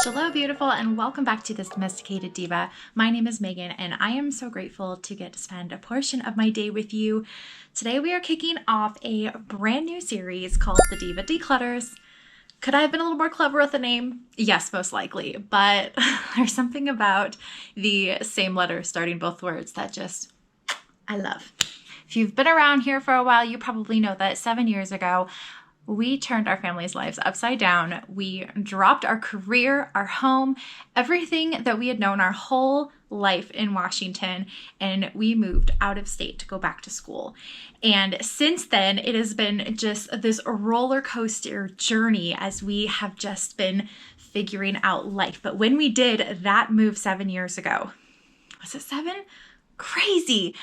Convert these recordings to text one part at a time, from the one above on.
Hello, beautiful, and welcome back to This Domesticated Diva. My name is Megan, and I am so grateful to get to spend a portion of my day with you. Today, we are kicking off a brand new series called the Diva Declutters. Could I have been a little more clever with the name? Yes, most likely, but there's something about the same letter starting both words that just, I love. If you've been around here for a while, you probably know that 7 years ago, we turned our family's lives upside down. We dropped our career, our home, everything that we had known our whole life in Washington, and we moved out of state to go back to school. And since then, it has been just this roller coaster journey as we have just been figuring out life. But when we did that move 7 years ago, was it 7? Crazy.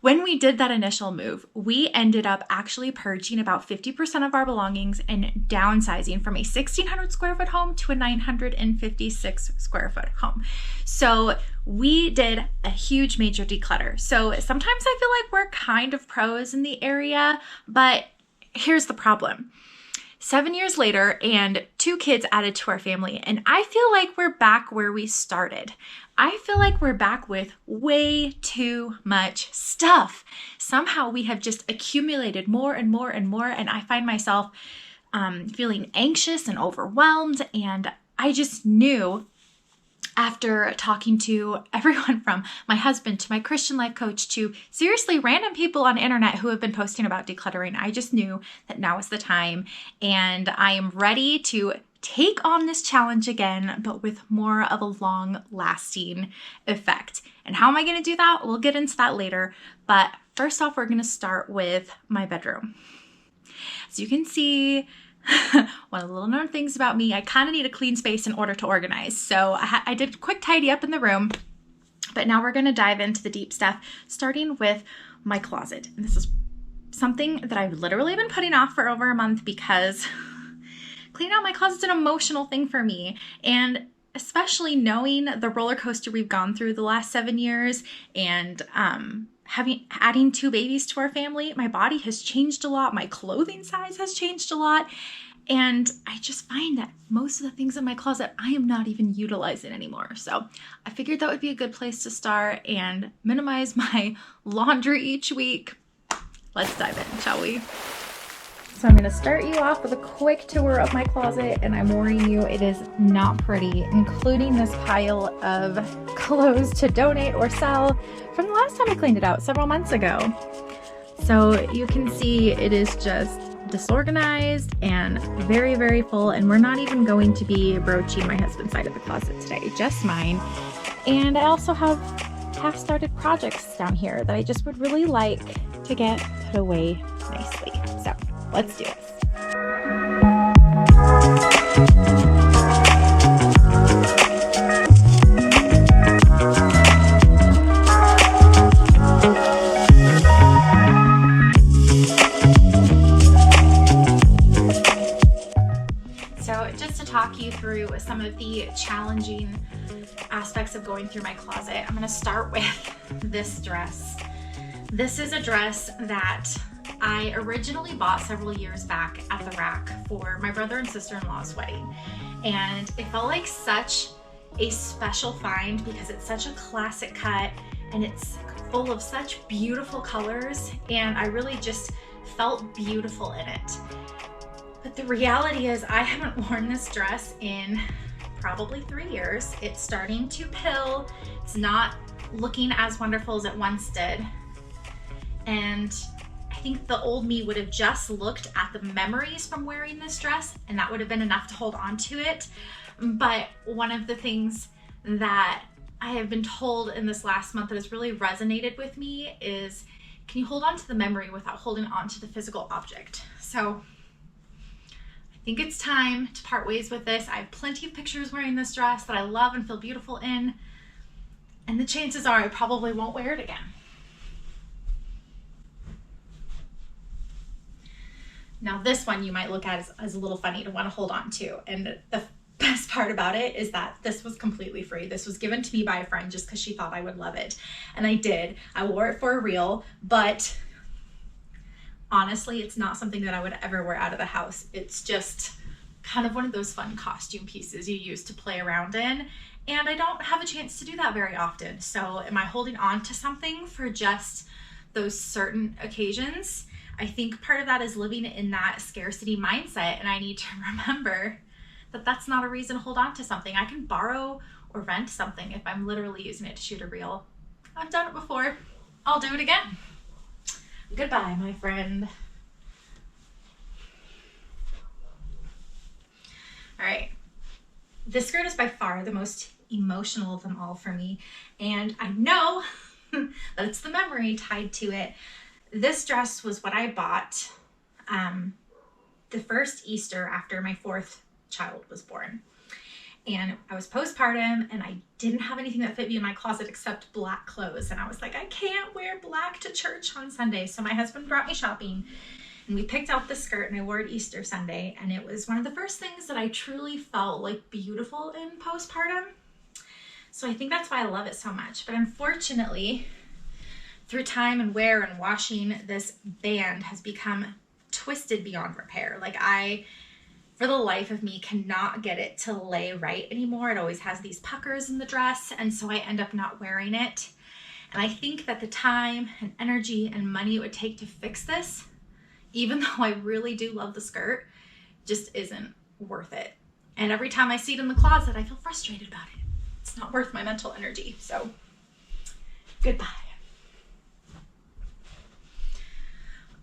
When we did that initial move, we ended up actually purging about 50% of our belongings and downsizing from a 1,600 square foot home to a 956 square foot home. So we did a huge major declutter. So sometimes I feel like we're kind of pros in the area, but here's the problem. 7 years later and 2 kids added to our family, and I feel like we're back where we started. I feel like we're back with way too much stuff. Somehow we have just accumulated more and more and more, and I find myself feeling anxious and overwhelmed, and I just knew after talking to everyone from my husband to my Christian life coach to seriously random people on the internet who have been posting about decluttering, I just knew that now is the time, and I am ready to take on this challenge again, but with more of a long-lasting effect. And how am I going to do that? We'll get into that later, but first off, we're going to start with my bedroom. As you can see, one of the little known things about me, I kind of need a clean space in order to organize. So I did a quick tidy up in the room, but now we're going to dive into the deep stuff, starting with my closet. And this is something that I've literally been putting off for over a month because cleaning out my closet's an emotional thing for me. And especially knowing the roller coaster we've gone through the last 7 years and adding 2 babies to our family, my body has changed a lot. My clothing size has changed a lot. And I just find that most of the things in my closet, I am not even utilizing anymore. So I figured that would be a good place to start and minimize my laundry each week. Let's dive in, shall we? So I'm going to start you off with a quick tour of my closet, and I'm warning you, it is not pretty, including this pile of clothes to donate or sell from the last time I cleaned it out several months ago. So you can see it is just disorganized and very, very full, and we're not even going to be broaching my husband's side of the closet today, just mine. And I also have half-started projects down here that I just would really like to get put away nicely. So let's do this. So just to talk you through some of the challenging aspects of going through my closet, I'm going to start with this dress. This is a dress that I originally bought several years back at the rack for my brother and sister-in-law's wedding. And it felt like such a special find because it's such a classic cut and it's full of such beautiful colors, and I really just felt beautiful in it. But the reality is I haven't worn this dress in probably 3 years. It's starting to pill. It's not looking as wonderful as it once did. And I think the old me would have just looked at the memories from wearing this dress, and that would have been enough to hold on to it. But one of the things that I have been told in this last month that has really resonated with me is, can you hold on to the memory without holding on to the physical object? So I think it's time to part ways with this. I have plenty of pictures wearing this dress that I love and feel beautiful in, and the chances are I probably won't wear it again. Now this one you might look at as a little funny to want to hold on to, and the best part about it is that this was completely free. This was given to me by a friend just because she thought I would love it, and I did. I wore it for a reel, but honestly, it's not something that I would ever wear out of the house. It's just kind of one of those fun costume pieces you use to play around in. And I don't have a chance to do that very often. So am I holding on to something for just those certain occasions? I think part of that is living in that scarcity mindset. And I need to remember that that's not a reason to hold on to something. I can borrow or rent something if I'm literally using it to shoot a reel. I've done it before. I'll do it again. Goodbye, my friend. All right. This skirt is by far the most emotional of them all for me. And I know that it's the memory tied to it. This dress was what I bought the first Easter after my 4th child was born. And I was postpartum and I didn't have anything that fit me in my closet except black clothes. And I was like, I can't wear black to church on Sunday. So my husband brought me shopping and we picked out the skirt and I wore it Easter Sunday. And it was one of the first things that I truly felt like beautiful in postpartum. So I think that's why I love it so much. But unfortunately, through time and wear and washing, this band has become twisted beyond repair. Like for the life of me, cannot get it to lay right anymore. It always has these puckers in the dress, and so I end up not wearing it. And I think that the time and energy and money it would take to fix this, even though I really do love the skirt, just isn't worth it. And every time I see it in the closet, I feel frustrated about it. It's not worth my mental energy. So goodbye.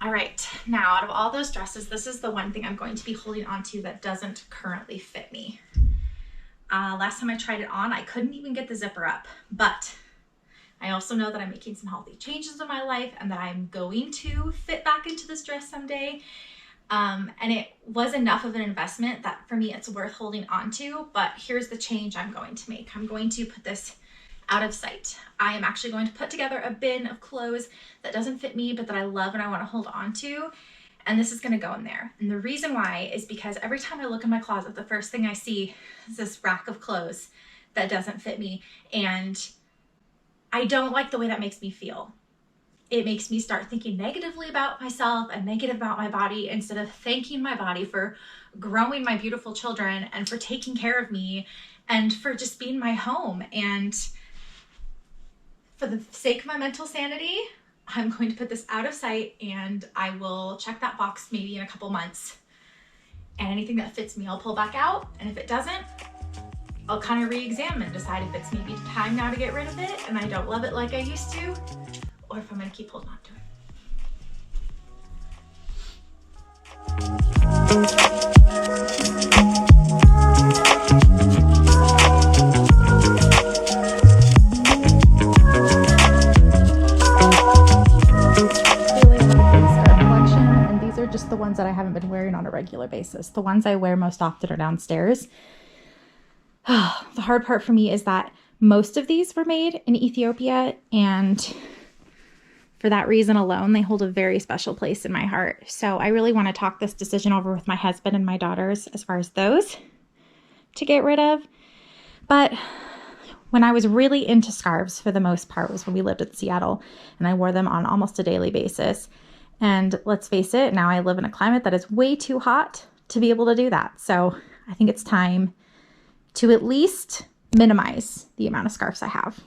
All right, now out of all those dresses, this is the one thing I'm going to be holding on to that doesn't currently fit me. Last time I tried it on, I couldn't even get the zipper up, but I also know that I'm making some healthy changes in my life and that I'm going to fit back into this dress someday. And it was enough of an investment that for me, it's worth holding on to, but here's the change I'm going to make. I'm going to put this out of sight. I am actually going to put together a bin of clothes that doesn't fit me, but that I love and I want to hold on to. And this is going to go in there. And the reason why is because every time I look in my closet, the first thing I see is this rack of clothes that doesn't fit me. And I don't like the way that makes me feel. It makes me start thinking negatively about myself and negative about my body instead of thanking my body for growing my beautiful children and for taking care of me and for just being my home. And for the sake of my mental sanity, I'm going to put this out of sight and I will check that box maybe in a couple months. And anything that fits me, I'll pull back out. And if it doesn't, I'll kind of re-examine, decide if it's maybe time now to get rid of it and I don't love it like I used to, or if I'm going to keep holding on to just the ones that I haven't been wearing on a regular basis. The ones I wear most often are downstairs. The hard part for me is that most of these were made in Ethiopia, and for that reason alone, they hold a very special place in my heart. So I really want to talk this decision over with my husband and my daughters as far as those to get rid of. But when I was really into scarves for the most part was when we lived in Seattle, and I wore them on almost a daily basis. And let's face it, now I live in a climate that is way too hot to be able to do that. So I think it's time to at least minimize the amount of scarves I have.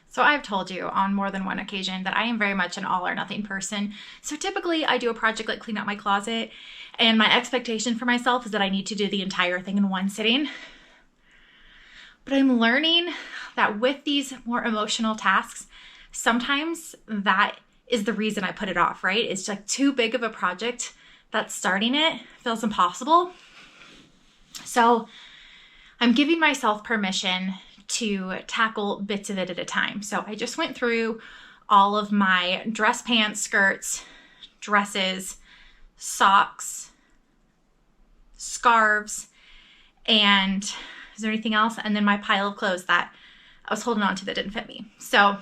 So I've told you on more than one occasion that I am very much an all or nothing person. So typically I do a project like clean out my closet, and my expectation for myself is that I need to do the entire thing in one sitting. But I'm learning that with these more emotional tasks, sometimes that is the reason I put it off, right? It's like too big of a project that starting it feels impossible. So I'm giving myself permission to tackle bits of it at a time. So I just went through all of my dress pants, skirts, dresses, socks, scarves, and is there anything else? And then my pile of clothes that I was holding on to that didn't fit me. So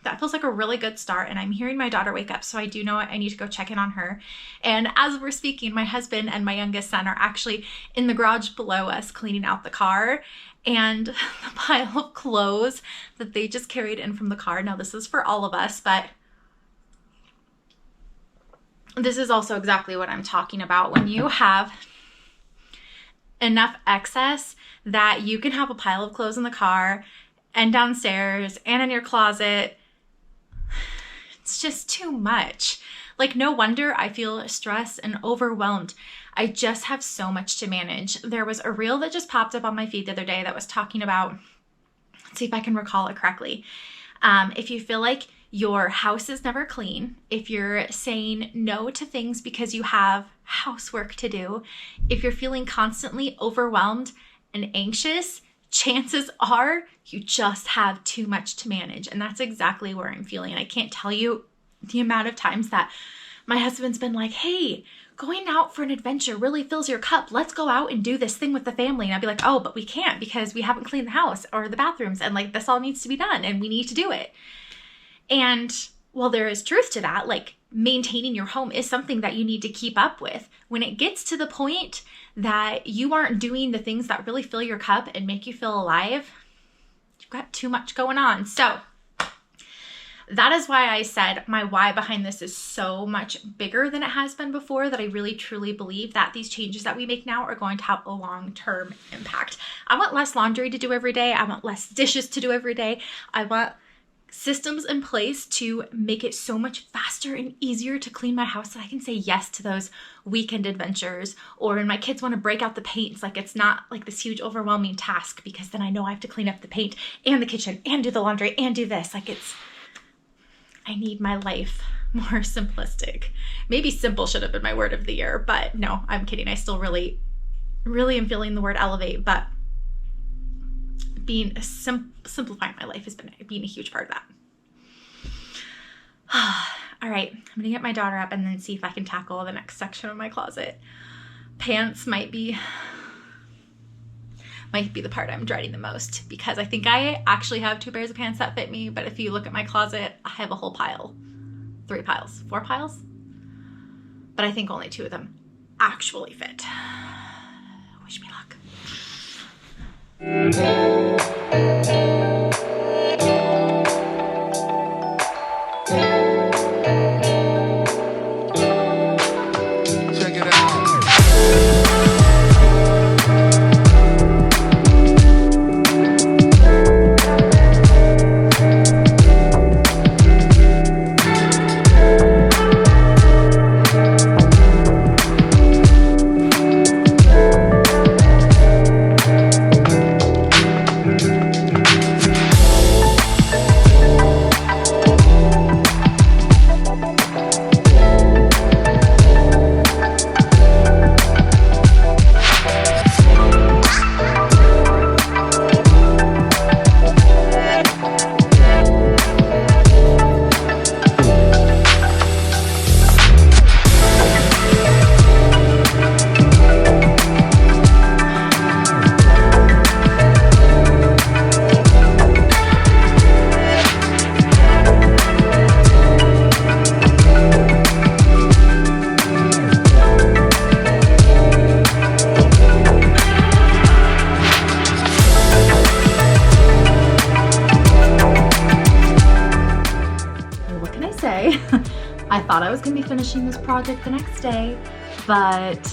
that feels like a really good start. And I'm hearing my daughter wake up, so I do know I need to go check in on her. And as we're speaking, my husband and my youngest son are actually in the garage below us cleaning out the car. And the pile of clothes that they just carried in from the car. Now this is for all of us, but this is also exactly what I'm talking about. When you have enough excess that you can have a pile of clothes in the car and downstairs and in your closet, it's just too much. Like, no wonder I feel stressed and overwhelmed. I just have so much to manage. There was a reel that just popped up on my feed the other day that was talking about, let's see if I can recall it correctly. If you feel like your house is never clean, if you're saying no to things because you have housework to do, if you're feeling constantly overwhelmed and anxious, chances are you just have too much to manage. And that's exactly where I'm feeling. I can't tell you the amount of times that my husband's been like, hey, going out for an adventure really fills your cup. Let's go out and do this thing with the family. And I'd be like, oh, but we can't because we haven't cleaned the house or the bathrooms. And like, this all needs to be done and we need to do it. And well, there is truth to that. Like, maintaining your home is something that you need to keep up with. When it gets to the point that you aren't doing the things that really fill your cup and make you feel alive, you've got too much going on. So that is why I said my why behind this is so much bigger than it has been before, that I really truly believe that these changes that we make now are going to have a long-term impact. I want less laundry to do every day. I want less dishes to do every day. I want systems in place to make it so much faster and easier to clean my house that I can say yes to those weekend adventures, or when my kids want to break out the paints, like it's not like this huge overwhelming task, because then I know I have to clean up the paint and the kitchen and do the laundry and do this. Like, I need my life more simplistic. Maybe simple should have been my word of the year, but no, I'm kidding. I still really am feeling the word elevate, but being simplifying my life has been being a huge part of that. All right, I'm gonna get my daughter up and then see if I can tackle the next section of my closet. Pants might be the part I'm dreading the most, because I think I actually have 2 pairs of pants that fit me, but if you look at my closet, I have a whole pile, 3 piles, 4 piles, but I think only 2 of them actually fit. Wish me luck. Check it out. I thought I was going to be finishing this project the next day, but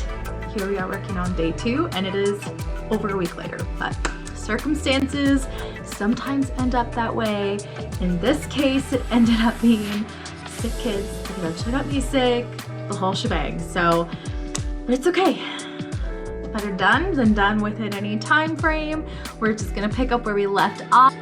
here we are working on day 2 and it is over a week later. But circumstances sometimes end up that way. In this case, it ended up being sick kids that eventually got me sick, the whole shebang. So, but it's okay. Better done than done within any time frame. We're just gonna pick up where we left off.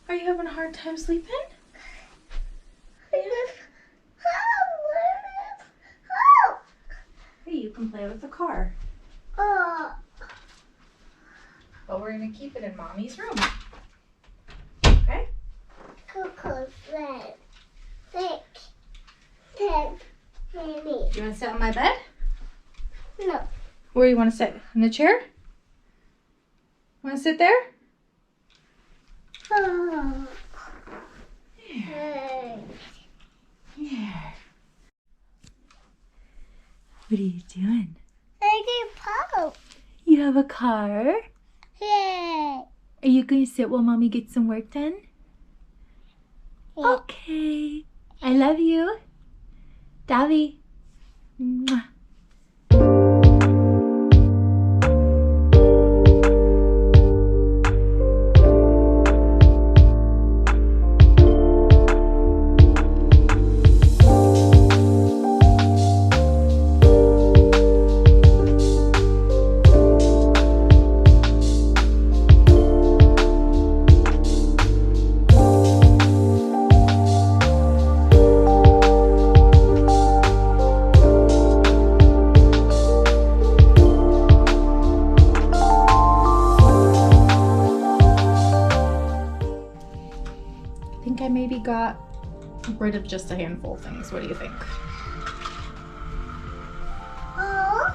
Are you having a hard time sleeping? Hey, you can play with the car. But we're gonna keep it in Mommy's room. Okay? You wanna sit on my bed? No. Where do you wanna sit? In the chair? Wanna sit there? Here. What are you doing? I can pop. You have a car? Yeah. Are you going to sit while Mommy gets some work done? Yeah. Okay. I love you. Davi. Mwah. I think I maybe got rid of just a handful of things. What do you think? Oh,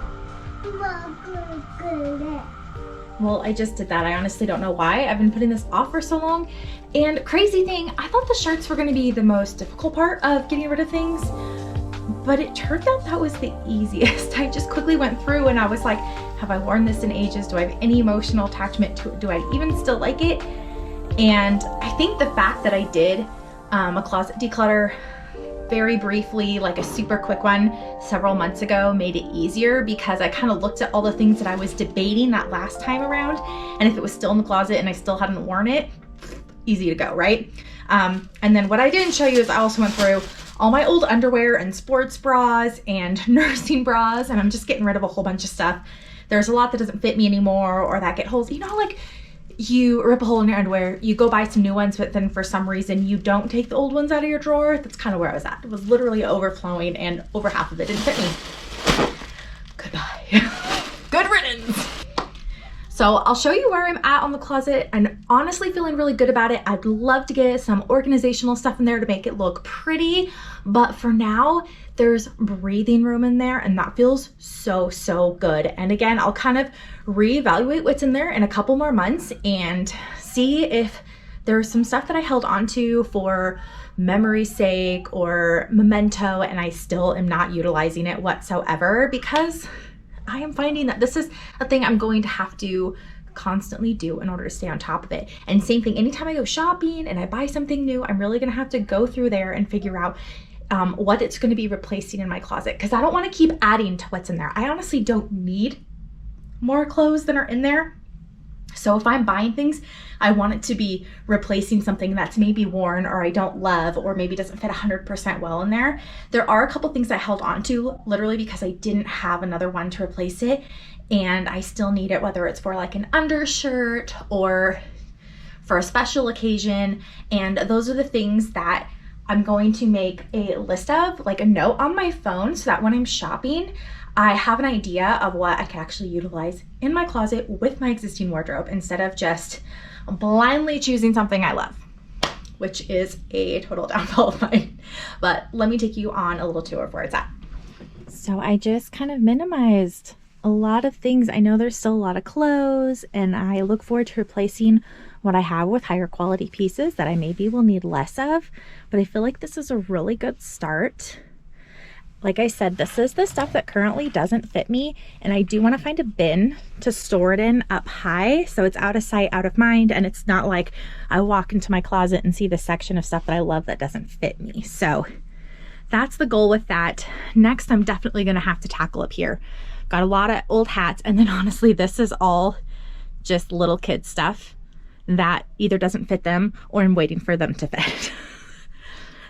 Well, I just did that. I honestly don't know why. I've been putting this off for so long. And crazy thing, I thought the shirts were going to be the most difficult part of getting rid of things, but it turned out that was the easiest. I just quickly went through and I was like, have I worn this in ages? Do I have any emotional attachment to it? Do I even still like it? And I think the fact that I did a closet declutter very briefly, like a super quick one several months ago, made it easier because I kind of looked at all the things that I was debating that last time around, and if it was still in the closet and I still hadn't worn it, easy to go, right? And then what I didn't show you is I also went through all my old underwear and sports bras and nursing bras, and I'm just getting rid of a whole bunch of stuff. There's a lot that doesn't fit me anymore or that get holes, you know, like you rip a hole in your underwear, you go buy some new ones, but then for some reason you don't take the old ones out of your drawer. That's kind of where I was at. It was literally overflowing and over half of it didn't fit me. Goodbye. Good riddance. So I'll show you where I'm at on the closet. I'm honestly feeling really good about it. I'd love to get some organizational stuff in there to make it look pretty, but for now, there's breathing room in there and that feels so, so good. And again, I'll kind of reevaluate what's in there in a couple more months and see if there's some stuff that I held onto for memory's sake or memento and I still am not utilizing it whatsoever, because I am finding that this is a thing I'm going to have to constantly do in order to stay on top of it. And same thing, anytime I go shopping and I buy something new, I'm really gonna have to go through there and figure out what it's going to be replacing in my closet, because I don't want to keep adding to what's in there. I honestly don't need more clothes than are in there. So if I'm buying things, I want it to be replacing something that's maybe worn or I don't love or maybe doesn't fit 100% well in there. There are a couple things I held on to literally because I didn't have another one to replace it and I still need it, whether it's for like an undershirt or for a special occasion. And those are the things that I'm going to make a list of, like a note on my phone, so that when I'm shopping, I have an idea of what I can actually utilize in my closet with my existing wardrobe instead of just blindly choosing something I love, which is a total downfall of mine. But let me take you on a little tour of where it's at. So I just kind of minimized a lot of things. I know there's still a lot of clothes and I look forward to replacing what I have with higher quality pieces that I maybe will need less of, but I feel like this is a really good start. Like I said, this is the stuff that currently doesn't fit me, and I do want to find a bin to store it in up high so it's out of sight, out of mind, and it's not like I walk into my closet and see the section of stuff that I love that doesn't fit me. So that's the goal with that. Next, I'm definitely going to have to tackle up here. Got a lot of old hats, and then honestly, this is all just little kid stuff that either doesn't fit them or I'm waiting for them to fit.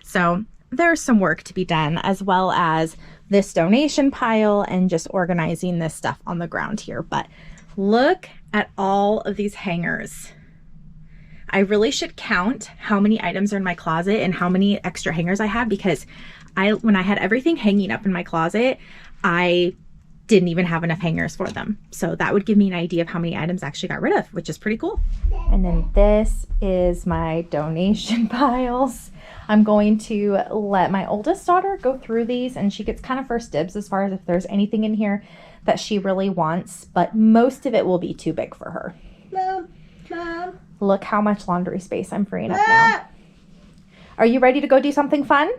So there's some work to be done, as well as this donation pile and just organizing this stuff on the ground here. But look at all of these hangers. I really should count how many items are in my closet and how many extra hangers I have, because when I had everything hanging up in my closet, I didn't even have enough hangers for them. So that would give me an idea of how many items I actually got rid of, which is pretty cool. And then this is my donation piles. I'm going to let my oldest daughter go through these and she gets kind of first dibs as far as if there's anything in here that she really wants, but most of it will be too big for her. Mom, Look how much laundry space I'm freeing up now. Are you ready to go do something fun?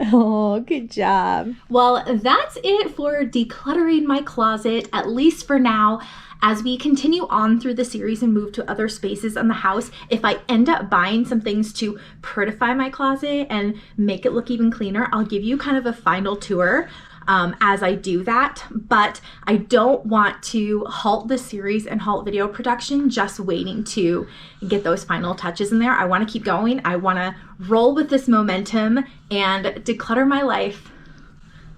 Oh, good job. Well, that's it for decluttering my closet, at least for now. As we continue on through the series and move to other spaces in the house, if I end up buying some things to prettify my closet and make it look even cleaner, I'll give you kind of a final tour as I do that. But I don't want to halt the series and halt video production just waiting to get those final touches in there. I want to keep going. I want to roll with this momentum and declutter my life.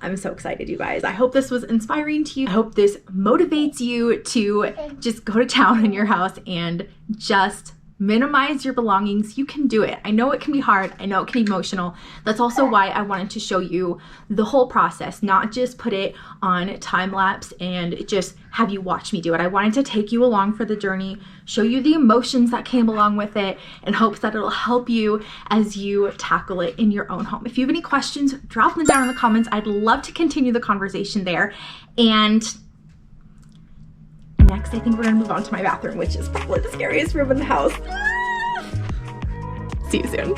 I'm so excited, you guys. I hope this was inspiring to you. I hope this motivates you to just go to town in your house and just minimize your belongings. You can do it. I know it can be hard. I know it can be emotional. That's also why I wanted to show you the whole process, not just put it on time lapse and just have you watch me do it. I wanted to take you along for the journey, show you the emotions that came along with it, in hopes that it'll help you as you tackle it in your own home. If you have any questions, drop them down in the comments. I'd love to continue the conversation there. And next, I think we're gonna move on to my bathroom, which is probably the scariest room in the house. See you soon.